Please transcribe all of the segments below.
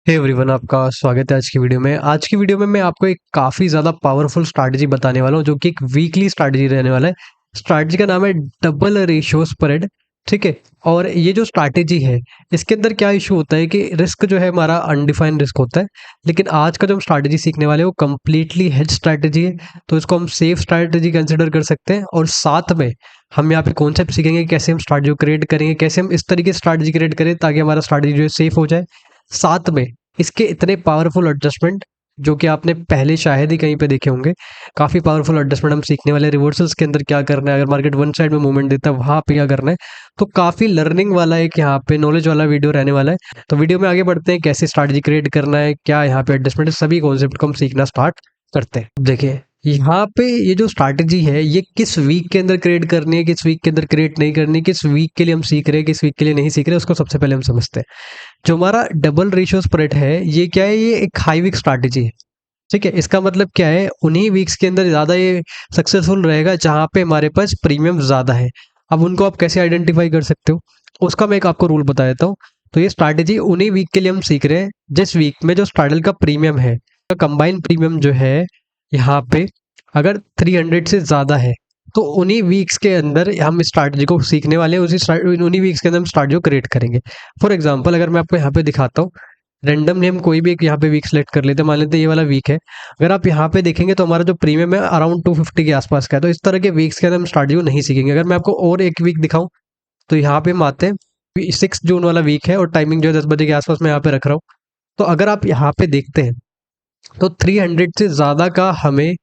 Hey everyone, आपका स्वागत है आज की वीडियो में। आज की वीडियो में मैं आपको एक काफ़ी ज़्यादा पावरफुल स्ट्रैटेजी बताने वाला हूँ, जो कि एक वीकली स्ट्रैटेजी रहने वाला है। स्ट्रैटेजी का नाम है डबल रेशियो स्प्रेड। ठीक है। और ये जो स्ट्रैटेजी है, इसके अंदर क्या इशू होता है कि रिस्क जो है हमारा अनडिफाइंड रिस्क होता है। लेकिन आज का जो हम स्ट्रैटेजी सीखने वाले हैं वो कम्प्लीटली हेज स्ट्रैटेजी है, तो इसको हम सेफ स्ट्रैटेजी कंसिडर कर सकते हैं। और साथ में हम यहाँ पे कॉन्सेप्ट सीखेंगे कैसे हम स्ट्रैटेजी क्रिएट करेंगे, कैसे हम इस तरीके से स्ट्रैटेजी क्रिएट करें ताकि हमारा स्ट्रैटेजी जो है सेफ हो जाए। साथ में इसके इतने पावरफुल एडजस्टमेंट जो कि आपने पहले शायद ही कहीं पे देखे होंगे। काफ़ी पावरफुल एडजस्टमेंट हम सीखने वाले हैं। रिवर्सल्स के अंदर क्या करना है, अगर मार्केट वन साइड में मूवमेंट देता है वहाँ पे क्या करना है। तो काफ़ी लर्निंग वाला एक यहाँ पे नॉलेज वाला वीडियो रहने वाला है। तो वीडियो में आगे बढ़ते हैं, कैसे स्ट्रैटेजी क्रिएट करना है, क्या यहाँ पे एडजस्टमेंट है, सभी कॉन्सेप्ट को हम सीखना स्टार्ट करते हैं। देखिए, यहाँ पे ये जो स्ट्रैटेजी है ये किस वीक के अंदर क्रिएट करनी है, किस वीक के अंदर क्रिएट नहीं करनी, किस वीक के लिए हम सीख रहे हैं, किस वीक के लिए नहीं सीख रहे, उसको सबसे पहले हम समझते हैं। जो हमारा डबल रेशियो स्प्रेड है, ये क्या है, ये एक हाई वीक स्ट्रैटेजी है। ठीक है। इसका मतलब क्या है, उन्हीं वीक्स के अंदर ज़्यादा ये सक्सेसफुल रहेगा जहाँ पे हमारे पास प्रीमियम ज़्यादा है। अब उनको आप कैसे आइडेंटिफाई कर सकते हो, उसका मैं एक आपको रूल बता देता हूँ। तो ये स्ट्रैटेजी उन्हीं वीक के लिए हम सीख रहे हैं जिस वीक में जो स्ट्रैडल का प्रीमियम है, कंबाइन प्रीमियम जो है यहाँ पे अगर 300 से ज़्यादा है, तो उन्हीं वीक्स के अंदर हम इस स्ट्रैटेजी को सीखने वाले हैं। उन्हीं वीक्स के अंदर हम स्ट्रैटेजी को क्रिएट करेंगे। फॉर एग्जांपल, अगर मैं आपको यहाँ पे दिखाता हूँ, रेंडमली हम कोई भी एक यहाँ पे वीक सेलेक्ट कर लेते हैं। मान लेते हैं ये वाला वीक है। अगर आप यहाँ पे देखेंगे तो हमारा जो प्रीमियम है अराउंड 250 के आसपास का है। तो इस तरह के वीक्स के अंदर हम स्ट्रैटेजी को नहीं सीखेंगे। अगर मैं आपको और एक वीक दिखाऊं, तो यहाँ पे हम आते हैं, 6 जून वाला वीक है और टाइमिंग जो है 10 बजे के आसपास मैं यहाँ पे रख रहा हूँ। तो अगर आप यहाँ पे देखते हैं तो 300 से ज़्यादा का हमें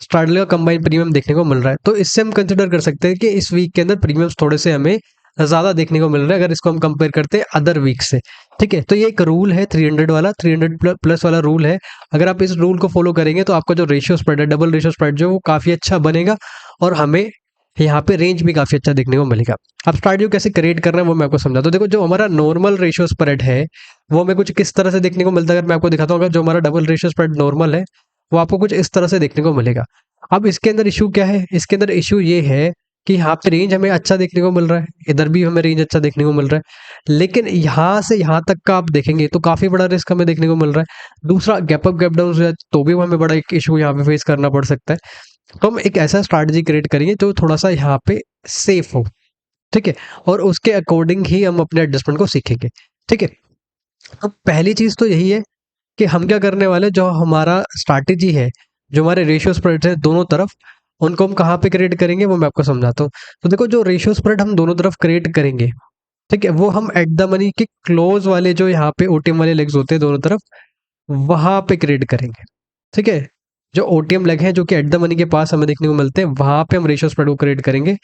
स्ट्रैडल का कंबाइन प्रीमियम देखने को मिल रहा है। तो इससे हम कंसिडर कर सकते हैं कि इस वीक के अंदर प्रीमियम्स थोड़े से हमें ज़्यादा देखने को मिल रहा है, अगर इसको हम कंपेयर करते हैं अदर वीक से। ठीक है। तो ये एक रूल है 300 वाला, 300 प्लस वाला रूल है। अगर आप इस रूल को फॉलो करेंगे तो आपका जो रेशियो स्प्रेड है, डबल रेशियो स्प्रेड जो, वो काफ़ी अच्छा बनेगा और हमें यहाँ पे रेंज भी काफ़ी अच्छा देखने को मिलेगा। अब स्ट्रैटेजी कैसे क्रिएट करना है वो मैं आपको समझाता हूँ। देखो, जो हमारा नॉर्मल रेशियो स्प्रेड है वो हमें कुछ किस तरह से देखने को मिलता है, अगर मैं आपको दिखाता हूँ। अगर जो हमारा डबल रेशियो स्प्रेड नॉर्मल है, वो आपको कुछ इस तरह से देखने को मिलेगा। अब इसके अंदर इशू क्या है, इसके अंदर इशू ये है कि यहाँ पे रेंज हमें अच्छा देखने को मिल रहा है, इधर भी हमें रेंज अच्छा देखने को मिल रहा है, लेकिन यहाँ से यहाँ तक का आप देखेंगे तो काफ़ी बड़ा रिस्क हमें देखने को मिल रहा है। दूसरा, गैप अप गैप डाउन हो जाए तो भी हमें बड़ा एक इशू यहाँ पे फेस करना पड़ सकता है। तो हम एक ऐसा स्ट्रैटेजी क्रिएट करेंगे जो थोड़ा सा यहाँ पे सेफ हो। ठीक है। और उसके अकॉर्डिंग ही हम अपने एडजस्टमेंट को सीखेंगे। ठीक है। अब पहली चीज़ तो यही है कि हम क्या करने वाले हैं, जो हमारा स्ट्रैटेजी है, जो हमारे रेशियो स्प्रेड है दोनों तरफ, उनको हम कहाँ पे क्रिएट करेंगे वो मैं आपको समझाता हूँ। तो देखो, जो रेशियो स्प्रेड हम दोनों तरफ क्रिएट करेंगे, ठीक है, वो हम एट द मनी के क्लोज वाले जो यहाँ पे ओटीएम वाले लेग्स होते हैं दोनों तरफ, वहां पे क्रिएट करेंगे। ठीक है। जो ओटीएम लेग हैं जो कि एट द मनी के पास हमें देखने को मिलते हैं, वहां पे हम रेशियो स्प्रेड को क्रिएट करेंगे।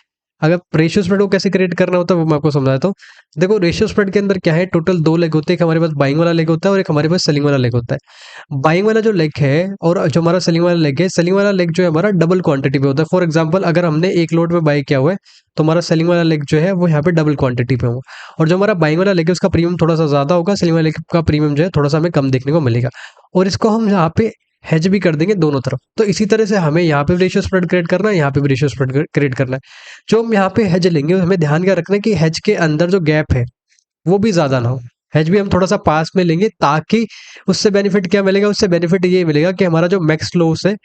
अगर रेशियो स्प्रेड को कैसे क्रिएट करना होता है वो मैं आपको समझाता हूँ। देखो, रेशियो स्प्रेड के अंदर क्या है, टोटल 2 लेग होते हैं। एक हमारे पास बाइंग वाला लेग होता है और एक हमारे पास सेलिंग वाला लेग होता है। बाइंग वाला जो लेग है और जो हमारा सेलिंग वाला लेग है, सेलिंग वाला लेग जो है हमारा डबल क्वांटिटी पे होता है। फॉर एग्जांपल, अगर हमने एक लोट में बाई किया हुआ है तो हमारा सेलिंग वाला लेग जो है वो यहाँ पे डबल क्वांटिटी पे होगा। और जो हमारा बाइंग वाला लेग है उसका प्रीमियम थोड़ा सा ज्यादा होगा, सेलिंग वाले लेग का प्रीमियम जो है थोड़ा सा हमें कम देखने को मिलेगा। और इसको हम यहाँ पे हेज भी कर देंगे दोनों तरफ। तो इसी तरह से हमें यहाँ पे भी रेशियो स्प्रेड क्रिएट करना है, यहाँ पे भी रेशियो स्प्रेड क्रिएट करना है। जो हम यहाँ पे हेज लेंगे हमें ध्यान क्या रखना है कि हेज के अंदर जो गैप है वो भी ज्यादा ना हो। हेज भी हम थोड़ा सा पास में लेंगे, ताकि उससे बेनिफिट क्या मिलेगा, उससे बेनिफिट ये मिलेगा कि हमारा जो मैक्स लॉस है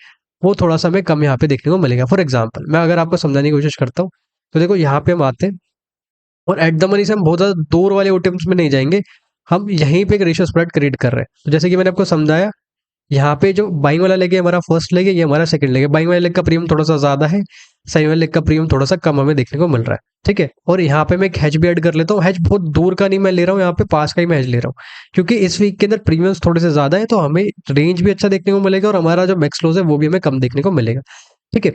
वो थोड़ा सा हमें कम यहाँ पे देखने को मिलेगा। फॉर एग्जाम्पल, मैं अगर आपको समझाने की कोशिश करता हूँ, तो देखो यहाँ पे हम आते हैं और एट द मनी से हम बहुत ज्यादा दूर वाले ओटीएम्स में नहीं जाएंगे। हम यहीं पे एक रेशियो स्प्रेड क्रिएट कर रहे हैं। तो जैसे कि मैंने आपको समझाया, यहाँ पे जो बाइंग वाला लेग है हमारा फर्स्ट लेग है, ये हमारा सेकंड लेग है। बाइंग वाले लेग का प्रीमियम थोड़ा सा ज्यादा है, सेलिंग वाले लेग का प्रीमियम थोड़ा सा कम हमें देखने को मिल रहा है। ठीक है। और यहाँ पे मैं एक हेज भी ऐड कर लेता हूँ। हेज बहुत दूर का नहीं मैं ले रहा हूँ, यहाँ पे पास का ही मैं हेज ले रहा हूँ, क्योंकि इस वीक के अंदर प्रीमियम्स थोड़े से ज्यादा है, तो हमें रेंज भी अच्छा देखने को मिलेगा और हमारा जो मैक्स लॉस है वो भी हमें कम देखने को मिलेगा। ठीक है।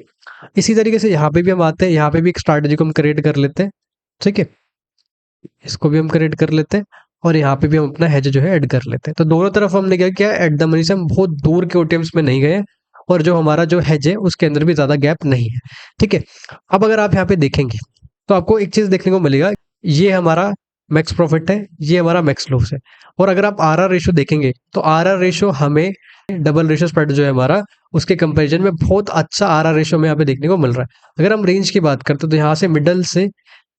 इसी तरीके से यहाँ पे भी हम आते हैं, यहाँ पे भी एक स्ट्रैटेजी को हम क्रिएट कर लेते हैं। ठीक है। इसको भी हम क्रिएट कर लेते हैं और यहाँ पे भी हम अपना हेज जो है ऐड कर लेते हैं। तो दोनों तरफ हमने क्या किया, एट द मनी से हम बहुत दूर के ओटीएम्स में नहीं गए और जो हमारा जो हेज है उसके अंदर भी ज्यादा गैप नहीं है। ठीक है। अब अगर आप यहाँ पे देखेंगे तो आपको एक चीज देखने को मिलेगा, ये हमारा मैक्स प्रॉफिट है, ये हमारा मैक्स लॉस है। और अगर आप आर आर रेशो देखेंगे तो आर आर रेशो हमें डबल रेशो स्प्रेड जो है हमारा, उसके कंपैरिजन में बहुत अच्छा आर आर रेशो में यहाँ पे देखने को मिल रहा है। अगर हम रेंज की बात करते हैं तो यहाँ से मिडल से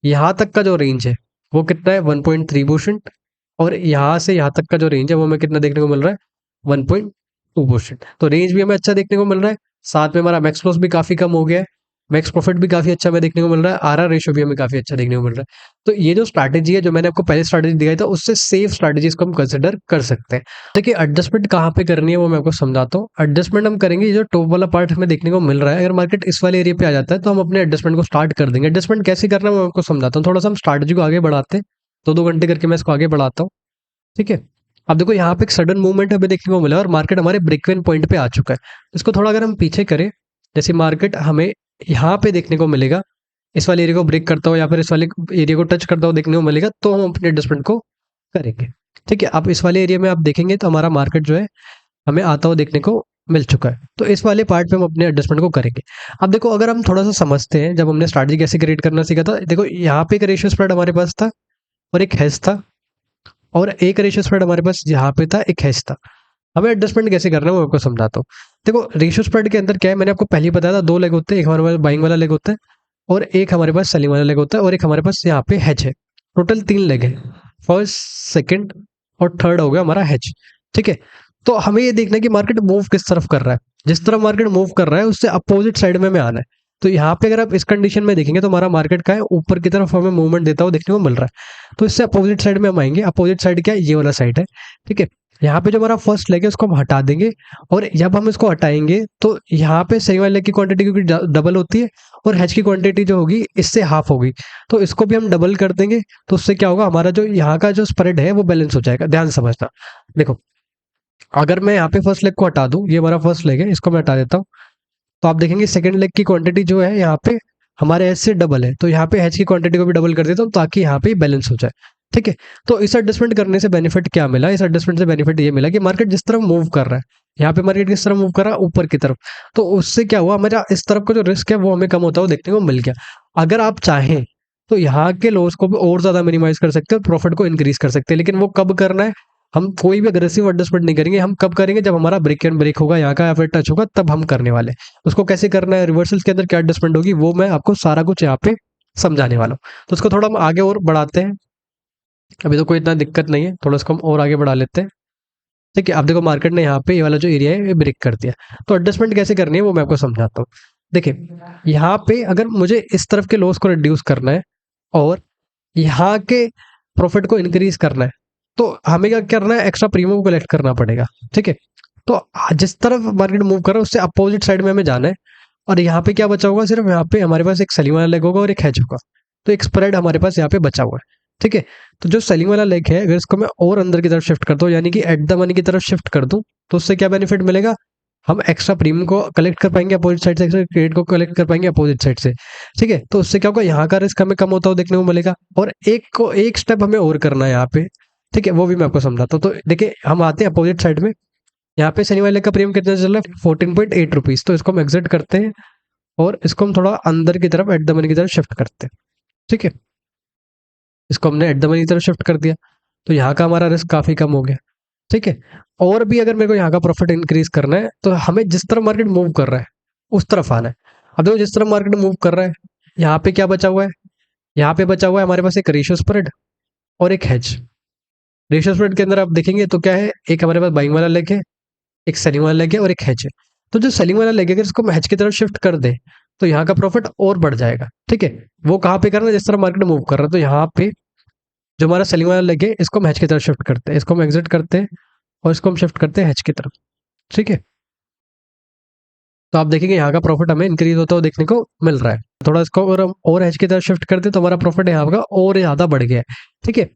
यहाँ तक का जो रेंज है वो कितना है, 1.3%। और यहाँ से यहाँ तक का जो रेंज है वो हमें कितना देखने को मिल रहा है, 1.2%। तो रेंज भी हमें अच्छा देखने को मिल रहा है, साथ में हमारा मैक्स लॉस भी काफ़ी कम हो गया है, मैक्स प्रॉफिट भी काफ़ी अच्छा हमें देखने को मिल रहा है, आरआर रेशियो भी हमें काफ़ी अच्छा देखने को मिल रहा है। तो ये जो स्ट्रैटेजी है, जो मैंने आपको पहले स्ट्रैटेजी दिखाई था, उससे सेफ स्ट्रैटेजीज को हम कंसिडर कर सकते हैं। देखिए एडजस्टमेंट कहाँ पे करनी है वो मैं आपको समझाता हूँ। एडजस्टमेंट हम करेंगे, ये जो टॉप वाला पार्ट हमें देखने को मिल रहा है, अगर मार्केट इस वाले एरिया पे आ जाता है तो हम अपने एडजस्टमेंट को स्टार्ट कर देंगे। एडजस्टमेंट कैसे करना है मैं आपको समझाता हूँ। थोड़ा सा हम स्ट्रैटेजी को आगे बढ़ाते हैं, 2-2 घंटे करके मैं इसको आगे बढ़ाता हूँ, ठीक है। अब देखो यहाँ पे एक सडन मूवमेंट हमें देखने को मिला और मार्केट हमारे ब्रेक इवन पॉइंट पे आ चुका है। इसको थोड़ा अगर हम पीछे करें, जैसे मार्केट हमें यहाँ पे देखने को मिलेगा, इस वाले एरिया को ब्रेक करता हो या फिर इस वाले एरिया को टच करता हो देखने को मिलेगा, तो हम अपने एडजस्टमेंट को करेंगे, ठीक है। अब इस वाले एरिया में आप देखेंगे तो हमारा मार्केट जो है हमें आता हुआ देखने को मिल चुका है। तो इस वाले पार्ट पे हम अपने एडजस्टमेंट को करेंगे। अब देखो अगर हम थोड़ा सा समझते हैं, जब हमने स्ट्रैटेजी कैसे क्रिएट करना सीखा था, देखो यहाँ पे एक रेशियो स्प्रेड हमारे पास था और एक हेज था, और एक रेशियो स्प्रेड हमारे पास यहाँ पे था, एक हेज था। हमें एडजस्टमेंट कैसे करना है वो आपको समझाता हूँ। देखो रेशियो स्प्रेड के अंदर क्या है, मैंने आपको पहले ही बताया था, 2 लेग होते हैं, एक हमारे पास बाइंग वाला लेग होता है और एक हमारे पास सेलिंग वाला लेग होता है और एक हमारे पास यहाँ पे हेज है। टोटल 3 लेग है, फर्स्ट, सेकंड और थर्ड हो गया हमारा हेज, ठीक है। तो हमें ये देखना है कि मार्केट मूव किस तरफ कर रहा है। जिस तरफ मार्केट मूव कर रहा है उससे अपोजिट साइड में हमें आना है। तो यहाँ पे अगर आप इस कंडीशन में देखेंगे तो हमारा मार्केट का है ऊपर की तरफ हमें मूवमेंट देता हुआ देखने को मिल रहा है। तो इससे अपोजिट साइड में हम आएंगे। अपोजिट साइड क्या है, ये वाला साइड है, ठीक है। यहाँ पे जो हमारा फर्स्ट लेग है उसको हम हटा देंगे, और जब हम इसको हटाएंगे तो यहाँ पे सही वाले लेग की क्वांटिटी क्योंकि डबल होती है और हेज की क्वांटिटी जो होगी इससे हाफ होगी, तो इसको भी हम डबल कर देंगे। तो उससे क्या होगा, हमारा जो यहाँ का जो स्प्रेड है वो बैलेंस हो जाएगा। ध्यान से समझना। देखो अगर मैं यहाँ पे फर्स्ट लेग को हटा दूं, ये हमारा फर्स्ट लेग है, इसको मैं हटा देता हूँ, तो आप देखेंगे सेकंड लेग की क्वांटिटी जो है यहाँ पे हमारे एच से डबल है। तो यहाँ पे एच की क्वांटिटी को भी डबल कर देता हूँ ताकि यहाँ पे बैलेंस हो जाए, ठीक है। तो इस एडजस्टमेंट करने से बेनिफिट क्या मिला, इस एडजस्टमेंट से बेनिफिट ये मिला कि मार्केट जिस तरफ मूव कर रहा है, यहाँ पे मार्केट किस तरफ मूव कर रहा है, ऊपर की तरफ, तो उससे क्या हुआ, हमारा इस तरफ का जो रिस्क है वो हमें कम होता हुआ देखने को मिल गया। अगर आप चाहें तो यहाँ के लॉस को भी और ज्यादा मिनिमाइज कर सकते हैं और प्रॉफिट को इंक्रीज कर सकते हैं, लेकिन वो कब करना है, हम कोई भी अग्रेसिव एडजस्टमेंट नहीं करेंगे। हम कब करेंगे, जब हमारा ब्रेक एंड ब्रेक होगा यहाँ का या फिर टच होगा, तब हम करने वाले। उसको कैसे करना है, रिवर्सल्स के अंदर क्या एडजस्टमेंट होगी, वो मैं आपको सारा कुछ यहाँ पे समझाने वाला हूँ। तो उसको थोड़ा हम आगे और बढ़ाते हैं। अभी तो कोई इतना दिक्कत नहीं है, थोड़ा इसको हम और आगे बढ़ा लेते हैं, ठीक है। अब देखो मार्केट ने यहाँ पे ये वाला जो एरिया है ये ब्रेक कर दिया। तो एडजस्टमेंट कैसे करनी है वो मैं आपको समझाता हूँ। देखिए यहाँ पे अगर मुझे इस तरफ के लॉस को रिड्यूस करना है और यहाँ के प्रॉफिट को इंक्रीज करना है, तो हमें क्या करना है, एक्स्ट्रा प्रीमियम को कलेक्ट करना पड़ेगा, ठीक है। तो जिस तरफ मार्केट मूव कर रहा है उससे अपोजिट साइड में हमें जाना है। और यहाँ पे क्या बचा होगा, सिर्फ यहाँ पे हमारे पास एक सेलिंग वाला लेग होगा और एक हेज होगा। तो एक स्प्रेड हमारे पास यहाँ पे बचा हुआ है, ठीक है। तो जो सेलिंग वाला लेग है अगर इसको मैं और अंदर की तरफ शिफ्ट करता हूँ, यानी कि एट द मनी की तरफ शिफ्ट कर दूं, तो उससे क्या बेनिफिट मिलेगा, हम एक्स्ट्रा प्रीमियम को कलेक्ट कर पाएंगे अपोजिट साइड से, क्रेडिट को कलेक्ट कर पाएंगे अपोजिट साइड से, ठीक है। तो उससे क्या होगा, यहाँ का रिस्क हमें कम होता हुआ देखने को मिलेगा। और एक स्टेप हमें और करना है यहाँ पे, ठीक है, वो भी मैं आपको समझाता हूँ। तो देखिए हम आते हैं अपोजिट साइड में। यहाँ पे शनि वाले का प्रीमियम कितना चल रहा है, 14.8 रुपीज। तो इसको हम एग्जिट करते हैं और इसको हम थोड़ा अंदर की तरफ एट द मनी की तरफ शिफ्ट करते हैं, ठीक है। इसको हमने एट द मनी की तरफ शिफ्ट कर दिया, तो यहाँ का हमारा रिस्क काफी कम हो गया, ठीक है। और भी अगर मेरे को यहाँ का प्रॉफिट इंक्रीज करना है तो हमें जिस तरफ मार्केट मूव कर रहा है उस तरफ आना है। अब देखो जिस तरफ मार्केट मूव कर रहा है, यहाँ पे क्या बचा हुआ है, यहाँ पे बचा हुआ है हमारे पास एक रेशियो स्प्रेड और एक हेज। रेशियो स्प्रेड के अंदर आप देखेंगे तो क्या है, एक हमारे पास बाइंग वाला लेग है, एक सेलिंग वाला लेग है और एक हेज है। तो जो सेलिंग वाला लेग है अगर इसको हम हेज की तरफ शिफ्ट कर दें तो यहाँ का प्रॉफिट और बढ़ जाएगा, ठीक है। वो कहाँ पे करना है, जिस तरह मार्केट मूव कर रहा है। तो यहाँ पे जो हमारा सेलिंग वाला लेग है इसको हम हेज की तरफ शिफ्ट करते हैं, इसको हम एग्जिट करते हैं और इसको हम शिफ्ट करते हैं हेज की तरफ, ठीक है। तो आप देखेंगे यहाँ का प्रॉफिट हमें इंक्रीज होता हुआ देखने को मिल रहा है। थोड़ा इसको अगर हम और एज की तरफ शिफ्ट करते तो हमारा प्रॉफिट यहाँ का और ज्यादा बढ़ गया है, ठीक है।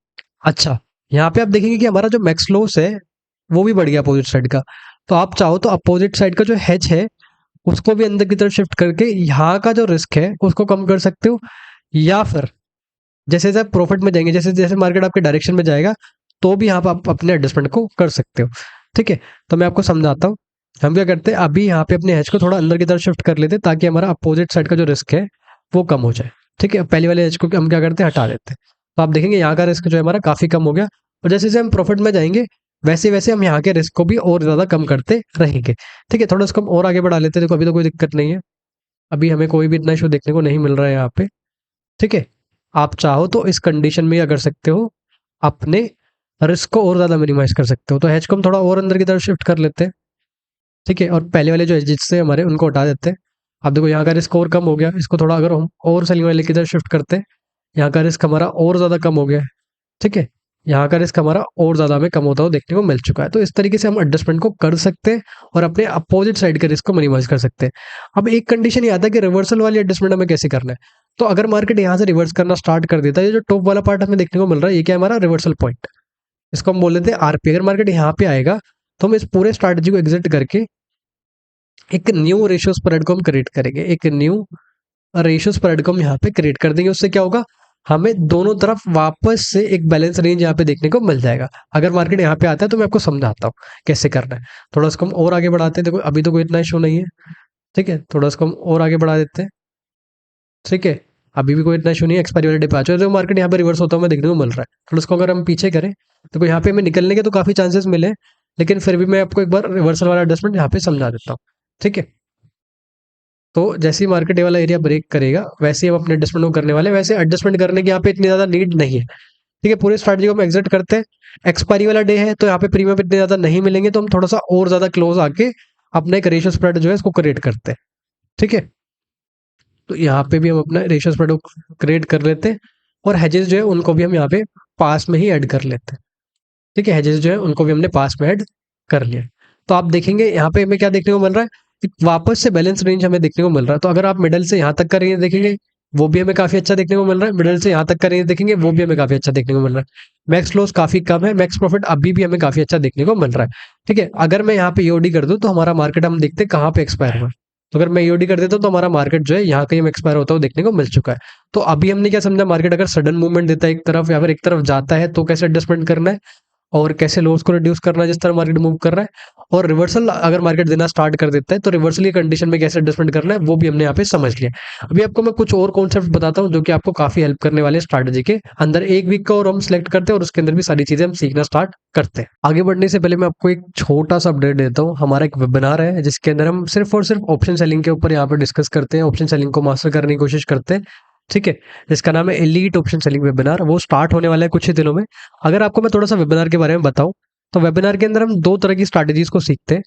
अच्छा, यहाँ पे आप देखेंगे कि हमारा जो मैक्स लॉस है वो भी बढ़ गया अपोजिट साइड का। तो आप चाहो तो अपोजिट साइड का जो हेज है उसको भी अंदर की तरफ शिफ्ट करके यहाँ का जो रिस्क है उसको कम कर सकते हो। या फिर जैसे जैसे प्रॉफिट में जाएंगे, जैसे जैसे मार्केट आपके डायरेक्शन में जाएगा, तो भी यहाँ पे आप अपने एडजस्टमेंट को कर सकते हो, ठीक है। तो मैं आपको समझाता हूँ। हम क्या करते हैं, अभी यहाँ पे अपने हेज को थोड़ा अंदर की तरफ शिफ्ट कर लेते हैं ताकि हमारा अपोजिट साइड का जो रिस्क है वो कम हो जाए, ठीक है। पहले वाले हेज को हम क्या करते हैं, हटा देते हैं। तो आप देखेंगे यहाँ का रिस्क जो है हमारा काफी कम हो गया। और जैसे जैसे हम प्रॉफिट में जाएंगे वैसे वैसे हम यहाँ के रिस्क को भी और ज्यादा कम करते रहेंगे, ठीक है। थोड़ा इसको हम और आगे बढ़ा लेते हैं। देखो अभी तो कोई दिक्कत नहीं है, अभी हमें कोई भी इतना इशू देखने को नहीं मिल रहा है यहाँ पे, ठीक है। आप चाहो तो इस कंडीशन में क्या कर सकते हो, अपने रिस्क को और ज़्यादा मिनिमाइज़ कर सकते हो। तो हेज को हम थोड़ा और अंदर की तरफ शिफ्ट कर लेते हैं, ठीक है? और पहले वाले जो एजेस थे हमारे उनको हटा देते हैं। अब देखो यहाँ का रिस्क और कम हो गया, इसको थोड़ा अगर हम और सेलिंग वाले की तरफ शिफ्ट करते हैं, यहाँ का रिस्क हमारा और ज़्यादा कम हो गया है, ठीक है? यहाँ का रिस्क हमारा और ज़्यादा हमें कम होता हुआ देखने को मिल चुका है। तो इस तरीके से हम एडजस्टमेंट को कर सकते हैं और अपने अपोजिट साइड के रिस्क को मिनिमाइज़ कर सकते हैं। अब एक कंडीशन ये आता है कि रिवर्सल वाली एडजस्टमेंट हमें कैसे करना है? तो अगर मार्केट यहाँ से रिवर्स करना स्टार्ट कर देता है, ये जो टॉप वाला पार्ट हमें देखने को मिल रहा है, ये क्या है हमारा रिवर्सल पॉइंट। इसको हम बोल देते हैं आरपी। अगर मार्केट यहाँ पे आएगा, तो हम इस पूरे स्ट्रैटेजी को एग्जिट करके एक न्यू रेशियो स्प्रेड को हम क्रिएट करेंगे। एक न्यू रेशियो स्प्रेड को हम यहाँ पे क्रिएट कर देंगे। उससे क्या होगा, हमें दोनों तरफ वापस से एक बैलेंस रेंज यहाँ पे देखने को मिल जाएगा। अगर मार्केट यहाँ पे आता है तो मैं आपको समझाता हूँ कैसे करना है। थोड़ा इसको हम और आगे बढ़ाते हैं। देखो अभी तो कोई इतना इशू नहीं है, ठीक है? थोड़ा इसको हम और आगे बढ़ा देते हैं, ठीक है? अभी भी कोई इतना इशू नहीं है। एक्सपायरी वाले डे पे आ चुका है, तो मार्केट यहाँ पे रिवर्स होता हुआ हमें देखने को मिल रहा है। थोड़ा इसको अगर हम पीछे करें, तो यहाँ पे हमें निकलने के तो काफी चांसेस मिले, लेकिन फिर भी मैं आपको एक बार रिवर्सल वाला एडजस्टमेंट यहाँ पे समझा देता हूँ, ठीक है? तो जैसे ही मार्केट ये वाला एरिया ब्रेक करेगा, वैसे ही हम अपने एडजस्टमेंट को करने वाले हैं। वैसे एडजस्टमेंट करने की यहाँ पे इतनी ज़्यादा नीड नहीं है, ठीक है? पूरे स्ट्रैटेजी को हम एग्जिट करते हैं। एक्सपायरी वाला डे है, तो यहाँ पे प्रीमियम इतने ज़्यादा नहीं मिलेंगे, तो हम थोड़ा सा और ज़्यादा क्लोज आके अपना एक रेशियो स्प्रेड जो है इसको क्रिएट करते हैं, ठीक है? तो यहाँ पे भी हम अपना रेशियो स्प्रेड को क्रिएट कर लेते हैं और हेजेस जो है उनको भी हम यहाँ पे पास में ही ऐड कर लेते हैं, ठीक है? हेजेस जो है उनको भी हमने पास में ऐड कर लिया। तो आप देखेंगे यहाँ पे हमें क्या देखने को मिल रहा है, कि वापस से बैलेंस रेंज हमें देखने को मिल रहा है। तो अगर आप मिडल से यहाँ तक का रेंज देखेंगे, वो भी हमें काफी अच्छा देखने को मिल रहा है। मिडल से यहाँ तक का रेंज देखेंगे, वो भी हमें काफी अच्छा देखने को मिल रहा है। मैक्स लॉस काफी कम है, मैक्स प्रॉफिट अभी भी हमें काफी अच्छा देखने को मिल रहा है, ठीक है? अगर मैं यहाँ पे ईओडी कर दूं, तो हमारा मार्केट हम देखते हैं कहाँ पे एक्सपायर हुआ है। तो अगर मैं ईओडी कर देता हूं, तो हमारा मार्केट जो है यहाँ कहीं एक्सपायर होता हुआ देखने को मिल चुका है। तो अभी हमने क्या समझा, मार्केट अगर सडन मूवमेंट देता है एक तरफ या फिर एक तरफ जाता है, तो कैसे एडजस्टमेंट करना है और कैसे लॉस को रिड्यूस करना है जिस तरह मार्केट मूव कर रहा है। और रिवर्सल अगर मार्केट देना स्टार्ट कर देता है, तो रिवर्सल की कंडीशन में कैसे एडजस्टमेंट करना है वो भी हमने यहाँ पे समझ लिया। अभी आपको मैं कुछ और कॉन्सेप्ट बताता हूँ जो कि आपको काफी हेल्प करने वाले स्ट्रैटेजी के अंदर। एक वीक का और हम सिलेक्ट करते हैं और उसके अंदर भी सारी चीजें हम सीखना स्टार्ट करते हैं। आगे बढ़ने से पहले मैं आपको एक छोटा सा अपडेट देता हूँ। हमारा एक वेबिनार है जिसके अंदर हम सिर्फ और सिर्फ ऑप्शन सेलिंग के ऊपर यहाँ पे डिस्कस करते हैं, ऑप्शन सेलिंग को मास्टर करने की कोशिश करते हैं, ठीक है? जिसका नाम है एलीट ऑप्शन सेलिंग वेबिनार। वो स्टार्ट होने वाला है कुछ ही दिनों में। अगर आपको मैं थोड़ा सा वेबिनार के बारे में बताऊं, तो वेबिनार के अंदर हम दो तरह की स्ट्रैटेजीज को सीखते हैं।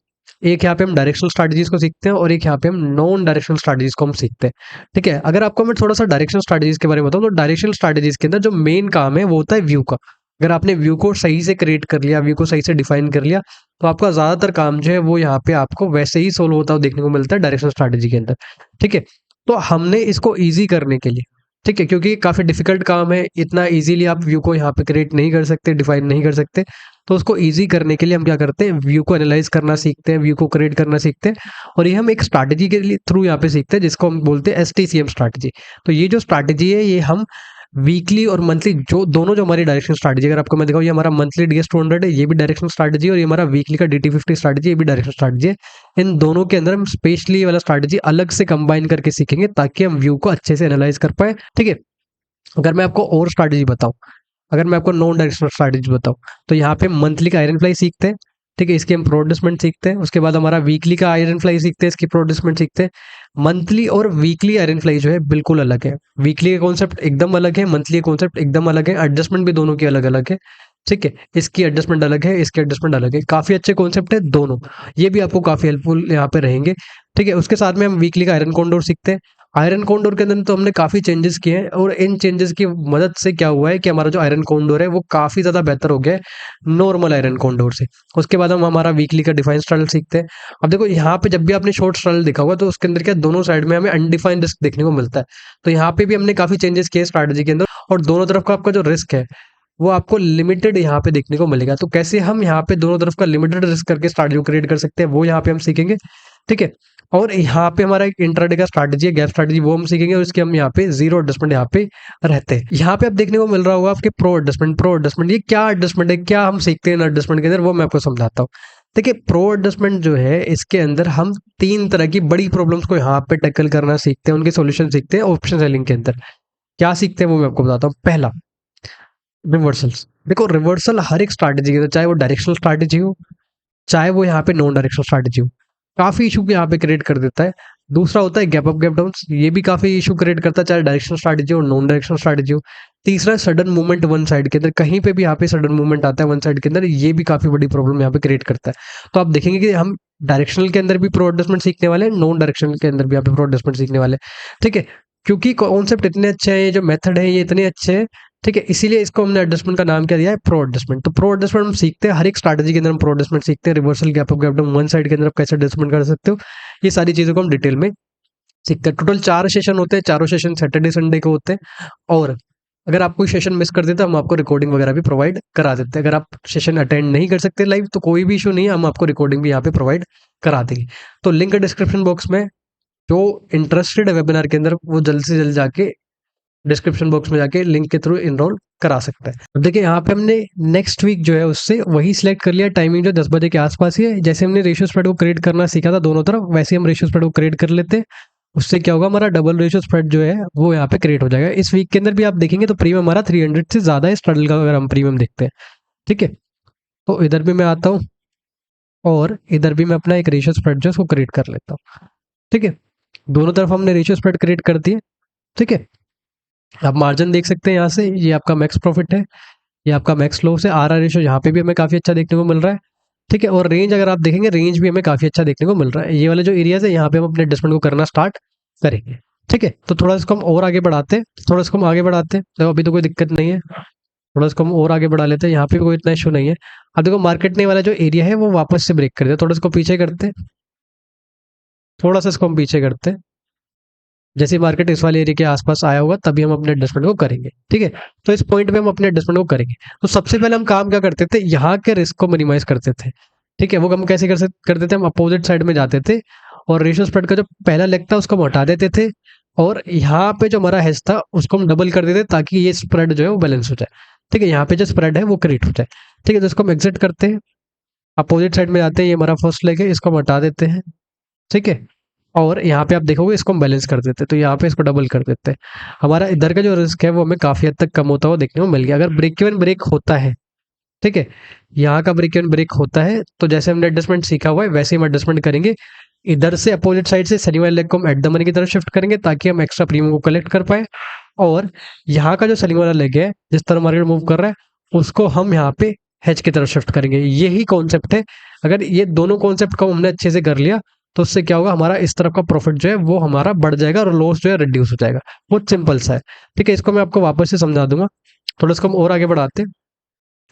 एक यहाँ पे हम डायरेक्शनल स्ट्रैटेजीज को सीखते हैं और एक यहाँ पे हम नॉन डायरेक्शनल स्ट्रैटेजीज को हम सीखते हैं, ठीक है? अगर आपको मैं थोड़ा सा डायरेक्शनल स्ट्रैटेजीज के बारे में बताऊं, तो डायरेक्शनल स्ट्रैटेजीज के अंदर जो मेन काम है वो होता है व्यू का। अगर आपने व्यू को सही से क्रिएट कर लिया, व्यू को सही से डिफाइन कर लिया, तो आपका ज्यादातर काम जो है वो यहाँ पे आपको वैसे ही सोल्व होता हुआ देखने को मिलता है डायरेक्शनल स्ट्रैटेजी के अंदर, ठीक है? तो हमने इसको ईजी करने के लिए, ठीक है, क्योंकि काफी डिफिकल्ट काम है, इतना इजीली आप व्यू को यहाँ पे क्रिएट नहीं कर सकते, डिफाइन नहीं कर सकते। तो उसको ईजी करने के लिए हम क्या करते हैं, व्यू को एनालाइज करना सीखते हैं, व्यू को क्रिएट करना सीखते हैं। और ये हम एक स्ट्रैटेजी के लिए थ्रू यहाँ पे सीखते हैं जिसको हम बोलते हैं एसटीसीएम स्ट्रैटेजी। तो ये जो स्ट्रैटेजी है ये हम वीकली और मंथली जो दोनों जो हमारी डायरेक्शन स्ट्रैटेजी, अगर आपको मैं दिखाऊं, ये हमारा मंथली DS200 है, ये भी डायरेक्शन स्ट्रैटेजी, और ये हमारा वीकली का DT50 स्ट्रैटेजी, ये भी डायरेक्शन स्ट्रैटेजी है। इन दोनों के अंदर हम स्पेशली वाला स्ट्रैटेजी अलग से कंबाइन करके सीखेंगे ताकि हम व्यू को अच्छे से एनालाइज कर पाए, ठीक है? अगर मैं आपको और स्ट्रैटेजी बताऊं, अगर मैं आपको नॉन डायरेक्शनल स्ट्रैटेजी बताऊं, तो यहाँ पे मंथली का आयरन फ्लाई सीखते हैं, ठीक है? इसकी हम प्रोडिसमेंट सीखते हैं। उसके बाद हमारा वीकली का आयरन फ्लाई सीखते हैं, इसकी प्रोडिसमेंट सीखते हैं। मंथली और वीकली आयरन फ्लाई जो है बिल्कुल अलग है। वीकली का कॉन्सेप्ट एकदम अलग है, मंथली का कॉन्सेप्ट एकदम अलग है, एडजस्टमेंट भी दोनों की अलग अलग है, ठीक है? इसकी एडजस्टमेंट अलग है, इसकी एडजस्टमेंट अलग है। काफी अच्छे कॉन्सेप्ट है दोनों, ये भी आपको काफी हेल्पफुल यहाँ पे रहेंगे, ठीक है? उसके साथ में हम वीकली का आयरन कॉन्डोर सीखते हैं। आयरन कॉन्डोर के अंदर तो हमने काफी चेंजेस किए हैं, और इन चेंजेस की मदद से क्या हुआ है कि हमारा जो आयरन कॉन्डोर है वो काफी ज्यादा बेहतर हो गया है नॉर्मल आयरन कॉन्डोर से। उसके बाद हम हमारा वीकली का डिफाइन स्ट्रगल सीखते हैं। अब देखो यहाँ पे जब भी आपने शॉर्ट स्ट्रगल देखा होगा, तो उसके अंदर क्या दोनों साइड में हमें अनडिफाइंड रिस्क देखने को मिलता है। तो यहाँ पे भी हमने काफी चेंजेस किए स्ट्रैटेजी के अंदर, और दोनों तरफ का आपका जो रिस्क है वो आपको लिमिटेड यहाँ पे देखने को मिलेगा। तो कैसे हम यहाँ पे दोनों तरफ का लिमिटेड रिस्क करके स्ट्रैटेजी क्रिएट कर सकते हैं वो यहाँ पे हम सीखेंगे, ठीक है? और यहाँ पे हमारा एक इंट्राडे का स्ट्रैटेजी है, गैप स्ट्रैटेजी, वो हम सीखेंगे, और इसके हम यहाँ पे जीरो एडजस्टमेंट यहाँ पे रहते हैं। यहाँ पे आप देखने को मिल रहा होगा आपके प्रो एडजस्टमेंट। प्रो एडजस्टमेंट ये क्या एडजस्टमेंट है, क्या हम सीखते हैं एडजस्टमेंट के अंदर, वो मैं आपको समझाता हूँ। देखिए प्रो एडजस्टमेंट जो है इसके अंदर हम तीन तरह की बड़ी प्रॉब्लम्स को यहाँ पे टैकल करना सीखते हैं, उनके सॉल्यूशन सीखते हैं ऑप्शन सेलिंग के अंदर। क्या सीखते हैं वो मैं आपको बताता हूँ। पहला, रिवर्सल्स। देखो रिवर्सल हर एक स्ट्रैटेजी के अंदर, चाहे वो डायरेक्शनल स्ट्रैटेजी हो, चाहे वो यहाँ पे नॉन डायरेक्शनल स्ट्रैटेजी हो, काफी इशू यहाँ पे क्रिएट कर देता है। दूसरा होता है गैप अप गैप डाउन, ये भी काफी इशू क्रिएट करता है, चाहे डायरेक्शनल स्ट्रैटेजी हो नॉन डायरेक्शनल स्ट्रैटेजी हो। तीसरा सडन मूवमेंट वन साइड के अंदर, कहीं पे भी यहाँ पे सडन मूवमेंट आता है वन साइड के अंदर, ये भी काफी बड़ी प्रॉब्लम यहाँ पे क्रिएट करता है। तो आप देखेंगे कि हम डायरेक्शनल के अंदर भी प्रो एडजस्टमेंट सीखने वाले हैं, नॉन डायरेक्शनल के अंदर भी यहाँ पे प्रो एडजस्टमेंट सीखने वाले हैं, ठीक है। क्योंकि कॉन्सेप्ट इतने अच्छे हैं, ये जो मेथड है ये इतने अच्छे हैं, ठीक है, इसीलिए इसको हमने एडजस्टमेंट का नाम क्या दिया है, प्रो एडजस्टमेंट। तो प्रो एडजस्टमेंट हम सीखते हैं, हर एक स्ट्रैटेजी के अंदर हम प्रो एडजस्टमेंट सीखते हैं। Reversal gap up gap down one side के अंदर आप कैसे एडजस्टमेंट कर सकते हो, ये सारी चीजों को हम डिटेल में सीखते हैं। टोटल 4 सेशन होते हैं, चारों सेशन सैटरडे संडे को होते हैं। और अगर आप कोई सेशन मिस कर देते हैं, हम आपको रिकॉर्डिंग वगैरह भी प्रोवाइड करा देते हैं। अगर आप सेशन अटेंड नहीं कर सकते लाइव तो कोई भी इशू नहीं है, हम आपको रिकॉर्डिंग भी यहाँ पे प्रोवाइड करा देंगे। तो लिंक डिस्क्रिप्शन बॉक्स में, जो इंटरेस्टेड है वेबिनार के अंदर वो जल्द से जल्द जाके डिस्क्रिप्शन बॉक्स में जाके लिंक के थ्रू इनरोल करा सकता है। अब देखिए यहाँ पे हमने नेक्स्ट वीक जो है उससे वही सिलेक्ट कर लिया, टाइमिंग जो 10 बजे के आसपास ही है। जैसे हमने रेशियो स्प्रेड को क्रिएट करना सीखा था दोनों तरफ, वैसे हम रेशियो स्प्रेड को क्रिएट कर लेते हैं। उससे क्या होगा, हमारा डबल रेशियो स्प्रेड जो है वो यहाँ पे क्रिएट हो जाएगा। इस वीक के अंदर भी आप देखेंगे तो प्रीमियम हमारा 300 से ज्यादा है स्ट्रगल का, अगर हम प्रीमियम देखते हैं, ठीक है। तो इधर भी मैं आता हूँ और इधर भी मैं अपना एक रेशियो स्प्रेड जो है उसको क्रिएट कर लेता हूँ, ठीक है। दोनों तरफ हमने रेशियो स्प्रेड क्रिएट कर दिए, ठीक है। आप मार्जिन देख सकते हैं यहाँ से, ये आपका मैक्स प्रॉफिट है, ये आपका मैक्स लॉस है। आर आर रेशियो यहाँ पे भी हमें काफी अच्छा देखने को मिल रहा है, ठीक है। और रेंज अगर आप देखेंगे, रेंज भी हमें काफी अच्छा देखने को मिल रहा है। ये वाले जो एरियाज है यहाँ पे हम अपने एडजस्टमेंट को करना स्टार्ट करेंगे, ठीक है। तो थोड़ा इसको हम और आगे बढ़ाते हैं, थोड़ा इसको हम आगे बढ़ाते हैं, तो अभी तो कोई दिक्कत नहीं है। थोड़ा इसको हम और आगे बढ़ा लेते हैं, यहाँ पे भी कोई इतना इशू नहीं है। अब देखो मार्केट ने वाला जो एरिया है वो वापस से ब्रेक कर दिया, थोड़ा इसको पीछे करते हैं, थोड़ा सा इसको हम पीछे करते हैं। जैसे मार्केट इस वाले एरिया के आसपास आया होगा तभी हम अपने एडजस्टमेंट को करेंगे, ठीक है। तो इस पॉइंट पे हम अपने एडजस्टमेंट को करेंगे। तो सबसे पहले हम काम क्या करते थे, यहाँ के रिस्क को मिनिमाइज करते थे, ठीक है। वो हम कैसे करते थे, हम अपोजिट साइड में जाते थे और रेशियो स्प्रेड का जो पहला लेग था उसको हम हटा देते थे, और यहाँ पे जो हमारा हेज था उसको हम डबल कर देते ताकि ये स्प्रेड जो है वो बैलेंस हो जाए, ठीक है। यहाँ पे जो स्प्रेड है वो क्रिएट हो जाए, ठीक है। तो इसको हम एग्जिट करते हैं, अपोजिट साइड में जाते हैं, ये हमारा फर्स्ट लेग है, इसको हम हटा देते हैं, ठीक है। और यहाँ पे आप देखोगे इसको हम बैलेंस कर देते हैं, तो यहाँ पे इसको डबल कर देते हैं। हमारा इधर का जो रिस्क है वो हमें काफी हद तक कम होता हुआ देखने को मिल गया। अगर ब्रेक इवन ब्रेक होता है, ठीक है, यहाँ का ब्रेक इवन ब्रेक होता है, तो जैसे हमने एडजस्टमेंट सीखा हुआ है वैसे हम एडजस्टमेंट करेंगे। इधर से अपोजिट साइड से सेलिंग वाले लेग को हम एट द मनी की तरफ शिफ्ट करेंगे ताकि हम एक्स्ट्रा प्रीमियम को कलेक्ट कर पाए। और यहाँ का जो सेलिंग वाला लेग है, जिस तरह मार्केट मूव कर रहा है, उसको हम यहाँ पे हेज की तरफ शिफ्ट करेंगे। यही कॉन्सेप्ट है। अगर ये दोनों कॉन्सेप्ट को हमने अच्छे से कर लिया तो उससे क्या होगा, हमारा इस तरफ का प्रॉफिट जो है वो हमारा बढ़ जाएगा और लॉस जो है रिड्यूस हो जाएगा। बहुत सिंपल सा है, ठीक है। इसको मैं आपको वापस से समझा दूंगा। थोड़ा इसको हम और आगे बढ़ाते हैं,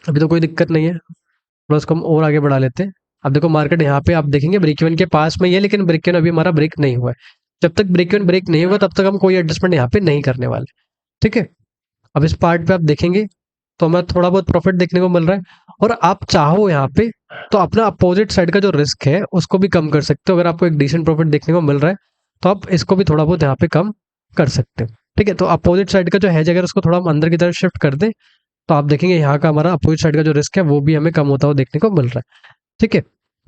अभी तो कोई दिक्कत नहीं है। थोड़ा इसको हम और आगे बढ़ा लेते हैं। अब देखो मार्केट यहाँ पे आप देखेंगे ब्रेक इवन के पास में ही है, लेकिन ब्रेक इवन अभी हमारा ब्रेक नहीं हुआ है। जब तक ब्रेक इवन ब्रेक नहीं होगा तब तक हम कोई एडजस्टमेंट यहाँ पे नहीं करने वाले, ठीक है। अब इस पार्ट पे आप देखेंगे तो हमें थोड़ा बहुत प्रॉफिट देखने को मिल रहा है। और आप चाहो यहाँ पे तो अपना अपोजिट साइड का जो रिस्क है उसको भी कम कर सकते हो। अगर आपको एक डिसेंट प्रॉफिट देखने को मिल रहा है तो आप इसको भी थोड़ा बहुत यहाँ पे कम कर सकते हो, ठीक है। तो अपोजिट साइड का जो है अगर उसको थोड़ा हम अंदर की तरफ शिफ्ट कर दें तो आप देखेंगे यहाँ का हमारा अपोजिट साइड का जो रिस्क है वो भी हमें कम होता हुआ देखने को मिल रहा है, ठीक है।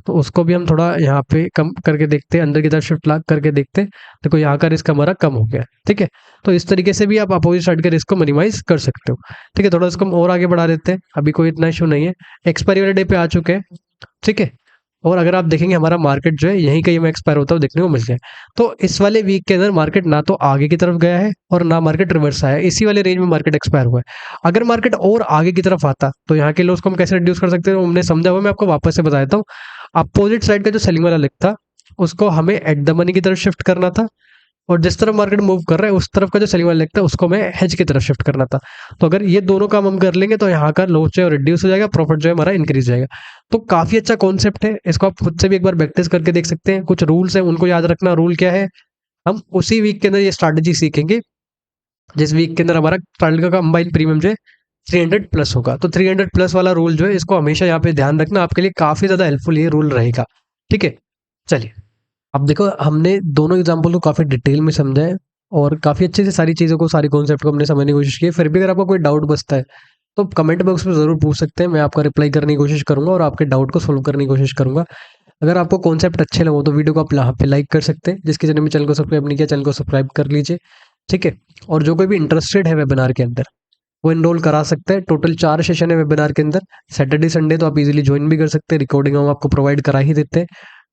तो उसको भी हम थोड़ा यहाँ पे कम करके देखते हैं, अंदर की तरफ शिफ्ट लाग करके देखते हैं। देखो यहाँ का रिस्क हमारा कम हो गया है, ठीक है। तो इस तरीके से भी आप अपोजिट साइड के रिस्क को मिनिमाइज कर सकते हो, ठीक है। थोड़ा इसको हम और आगे बढ़ा देते हैं, अभी कोई इतना इशू नहीं है। एक्सपायरी वाले डे पे आ चुके हैं, ठीक है। और अगर आप देखेंगे हमारा मार्केट जो है यहीं कहीं में एक्सपायर होता हुआ देखने को मिल गया है। तो इस वाले वीक के अंदर मार्केट ना तो आगे की तरफ गया है और ना मार्केट रिवर्स आया है, इसी वाले रेंज में मार्केट एक्सपायर हुआ है। अगर मार्केट और आगे की तरफ आता तो यहाँ के लॉस को हम कैसे रिड्यूस कर सकते हैं, हमने समझा हुआ, मैं आपको वापस से बता देता हूँ। अपोजिट साइड का जो सेलिंग वाला लेग था उसको हमें एट द मनी की तरफ शिफ्ट करना था, और जिस तरफ मार्केट मूव कर रहा है उस तरफ का जो सेलिंग वाला लेग था उसको हमें हेज की तरफ शिफ्ट करना था। तो अगर ये दोनों काम हम कर लेंगे तो यहाँ का लॉस जो है रिड्यूस हो जाएगा, प्रॉफिट जो है हमारा इंक्रीज जाएगा। तो काफी अच्छा कॉन्सेप्ट है, इसको आप खुद से भी एक बार प्रैक्टिस करके देख सकते हैं। कुछ रूल्स है उनको याद रखना। रूल क्या है, हम उसी वीक के अंदर ये स्ट्रैटेजी सीखेंगे जिस वीक के अंदर हमारा ट्रायल का कंबाइन प्रीमियम जो है 300 प्लस होगा। तो 300 प्लस वाला रूल जो है इसको हमेशा यहाँ पे ध्यान रखना, आपके लिए काफी ज्यादा हेल्पफुल ये रूल रहेगा, ठीक है। चलिए अब देखो हमने दोनों एग्जाम्पल को काफी डिटेल में समझा है और काफी अच्छे से सारी चीजों को, सारी कॉन्सेप्ट को हमने समझने की कोशिश की है। फिर भी अगर आपको कोई डाउट बचता है तो कमेंट बॉक्स में जरूर पूछ सकते हैं, मैं आपका रिप्लाई करने की कोशिश करूंगा और आपके डाउट को सोल्व करने की कोशिश करूंगा। अगर आपको कॉन्सेप्ट अच्छे लगे तो वीडियो को आप यहाँ पे लाइक कर सकते हैं। जिसके चैनल में चैनल को सब्सक्राइब नहीं किया चैनल को सब्सक्राइब कर लीजिए, ठीक है। और जो कोई भी इंटरेस्टेड है वेबिनार के अंदर वो इनरोल करा सकते हैं। टोटल 4 सेशन है वेबिनार के अंदर, सैटरडे संडे, तो आप इजीली ज्वाइन भी कर सकते हैं। रिकॉर्डिंग हम आपको प्रोवाइड करा ही देते हैं,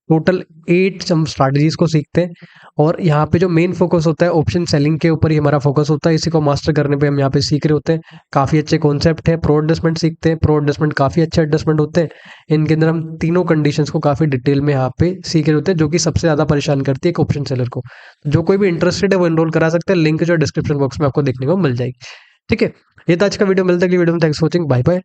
टोटल 8 हम स्ट्रैटेजीज को सीखते हैं और यहाँ पे जो मेन फोकस होता है ऑप्शन सेलिंग के ऊपर ही हमारा फोकस होता है। इसी को मास्टर करने पे हम यहाँ पे सीख रहे होते हैं। काफ़ी अच्छे कॉन्सेप्ट है। प्रो एडजस्टमेंट सीखते हैं। प्रो एडजस्टमेंट काफ़ी अच्छे एडजस्टमेंट होते हैं। इनके अंदर हम तीनों कंडीशंस को काफ़ी डिटेल में यहाँ पे सीख रहे होते हैं, जो कि सबसे ज़्यादा परेशान करती है एक ऑप्शन सेलर को। जो कोई भी इंटरेस्टेड है वो एनरोल करा सकते हैं। लिंक जो डिस्क्रिप्शन बॉक्स में आपको देखने को मिल जाएगी। ठीक है, ये था आज का वीडियो। मिलता है अगली वीडियो में। Thanks for watching. Bye bye.